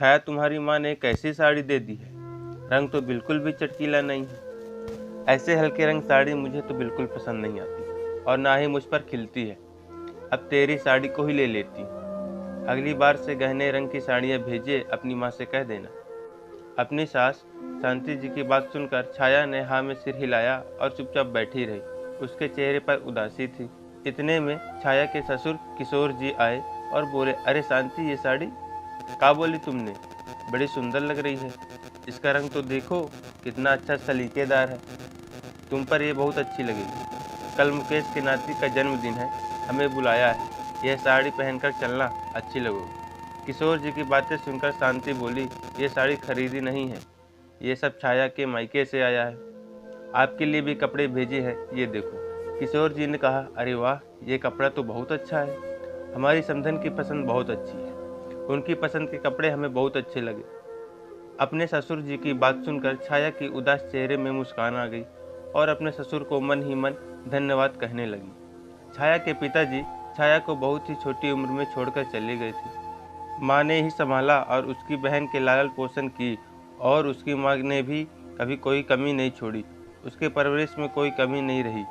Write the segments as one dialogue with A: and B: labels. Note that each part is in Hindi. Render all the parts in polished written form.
A: छाया, तुम्हारी माँ ने कैसी साड़ी दे दी है? रंग तो बिल्कुल भी चटकीला नहीं है। ऐसे हल्के रंग साड़ी मुझे तो बिल्कुल पसंद नहीं आती और ना ही मुझ पर खिलती है। अब तेरी साड़ी को ही ले लेती हूँ। अगली बार से गहने रंग की साड़ियाँ भेजे, अपनी माँ से कह देना। अपनी सास शांति जी की बात सुनकर छाया ने हाँ में सिर हिलाया और चुपचाप बैठी रही। उसके चेहरे पर उदासी थी। इतने में छाया के ससुर किशोर जी आए और बोले, अरे शांति, ये साड़ी का बोली तुमने? बड़ी सुंदर लग रही है। इसका रंग तो देखो, कितना अच्छा सलीकेदार है। तुम पर ये बहुत अच्छी लगेगी। कल मुकेश के नाती का जन्मदिन है, हमें बुलाया है। यह साड़ी पहनकर चलना, अच्छी लगोगी। किशोर जी की बातें सुनकर शांति बोली, ये साड़ी खरीदी नहीं है, ये सब छाया के मायके से आया है। आपके लिए भी कपड़े भेजे हैं, ये देखो। किशोर जी ने कहा, अरे वाह, ये कपड़ा तो बहुत अच्छा है। हमारी समधन की पसंद बहुत अच्छी है। उनकी पसंद के कपड़े हमें बहुत अच्छे लगे। अपने ससुर जी की बात सुनकर छाया की उदास चेहरे में मुस्कान आ गई और अपने ससुर को मन ही मन धन्यवाद कहने लगी। छाया के पिताजी छाया को बहुत ही छोटी उम्र में छोड़कर चले गए थे। माँ ने ही संभाला और उसकी बहन के लालन पोषण की और उसकी माँ ने भी कभी कोई कमी नहीं छोड़ी। उसके परवरिश में कोई कमी नहीं रही।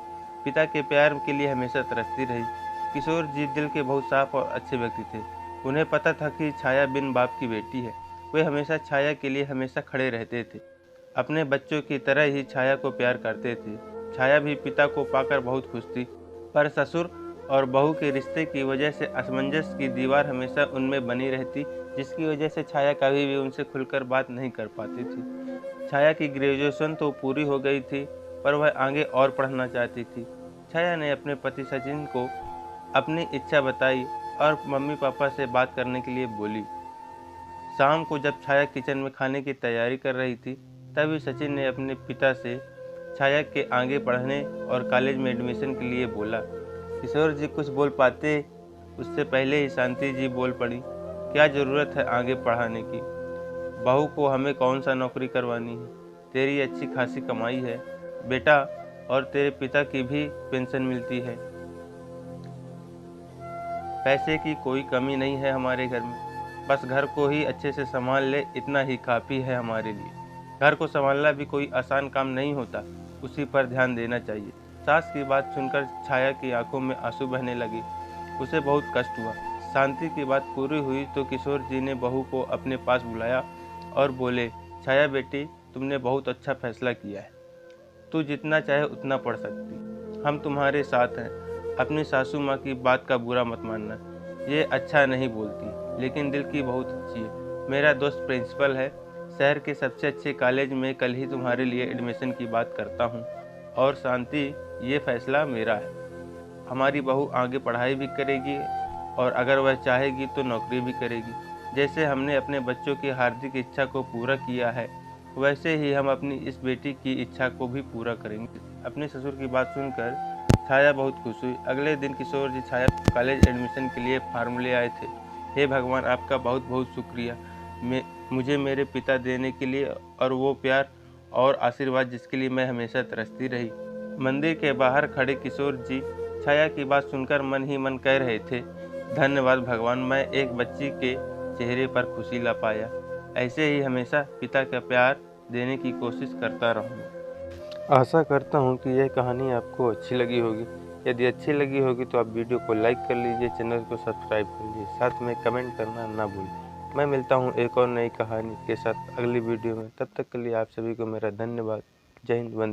A: पिता के प्यार के लिए हमेशा तरसती रही। किशोर जी दिल के बहुत साफ और अच्छे व्यक्ति थे। उन्हें पता था कि छाया बिन बाप की बेटी है। वे हमेशा छाया के लिए हमेशा खड़े रहते थे। अपने बच्चों की तरह ही छाया को प्यार करते थे। छाया भी पिता को पाकर बहुत खुश थी, पर ससुर और बहू के रिश्ते की वजह से असमंजस की दीवार हमेशा उनमें बनी रहती, जिसकी वजह से छाया कभी भी उनसे खुलकर बात नहीं कर पाती थी। छाया की ग्रेजुएशन तो पूरी हो गई थी, पर वह आगे और पढ़ना चाहती थी। छाया ने अपने पति सचिन को अपनी इच्छा बताई और मम्मी पापा से बात करने के लिए बोली। शाम को जब छाया किचन में खाने की तैयारी कर रही थी, तभी सचिन ने अपने पिता से छाया के आगे पढ़ने और कॉलेज में एडमिशन के लिए बोला। किशोर जी कुछ बोल पाते उससे पहले ही शांति जी बोल पड़ी, क्या ज़रूरत है आगे पढ़ाने की? बहू को हमें कौन सा नौकरी करवानी है? तेरी अच्छी खासी कमाई है बेटा, और तेरे पिता की भी पेंशन मिलती है। पैसे की कोई कमी नहीं है हमारे घर में। बस घर को ही अच्छे से संभाल ले, इतना ही काफ़ी है हमारे लिए। घर को संभालना भी कोई आसान काम नहीं होता, उसी पर ध्यान देना चाहिए। सास की बात सुनकर छाया की आंखों में आंसू बहने लगे। उसे बहुत कष्ट हुआ। शांति की बात पूरी हुई तो किशोर जी ने बहू को अपने पास बुलाया और बोले, छाया बेटी, तुमने बहुत अच्छा फैसला किया है। तू जितना चाहे उतना पढ़ सकती, हम तुम्हारे साथ हैं। अपनी सासू माँ की बात का बुरा मत मानना, ये अच्छा नहीं बोलती, लेकिन दिल की बहुत अच्छी है। मेरा दोस्त प्रिंसिपल है, शहर के सबसे अच्छे कॉलेज में कल ही तुम्हारे लिए एडमिशन की बात करता हूँ। और शांति, ये फैसला मेरा है। हमारी बहू आगे पढ़ाई भी करेगी और अगर वह चाहेगी तो नौकरी भी करेगी। जैसे हमने अपने बच्चों की हार्दिक इच्छा को पूरा किया है, वैसे ही हम अपनी इस बेटी की इच्छा को भी पूरा करेंगे। अपने ससुर की बात सुनकर छाया बहुत खुश हुई। अगले दिन किशोर जी छाया कॉलेज एडमिशन के लिए फॉर्म ले आए थे। हे भगवान, आपका बहुत बहुत शुक्रिया मुझे मेरे पिता देने के लिए, और वो प्यार और आशीर्वाद जिसके लिए मैं हमेशा तरसती रही। मंदिर के बाहर खड़े किशोर जी छाया की बात सुनकर मन ही मन कह रहे थे, धन्यवाद भगवान, मैं एक बच्ची के चेहरे पर खुशी ला पाया। ऐसे ही हमेशा पिता का प्यार देने की कोशिश करता रहूँगा। आशा करता हूँ कि यह कहानी आपको अच्छी लगी होगी। यदि अच्छी लगी होगी तो आप वीडियो को लाइक कर लीजिए, चैनल को सब्सक्राइब कर लीजिए, साथ में कमेंट करना ना भूलें। मैं मिलता हूँ एक और नई कहानी के साथ अगली वीडियो में। तब तक के लिए आप सभी को मेरा धन्यवाद। जय हिंद। वंदे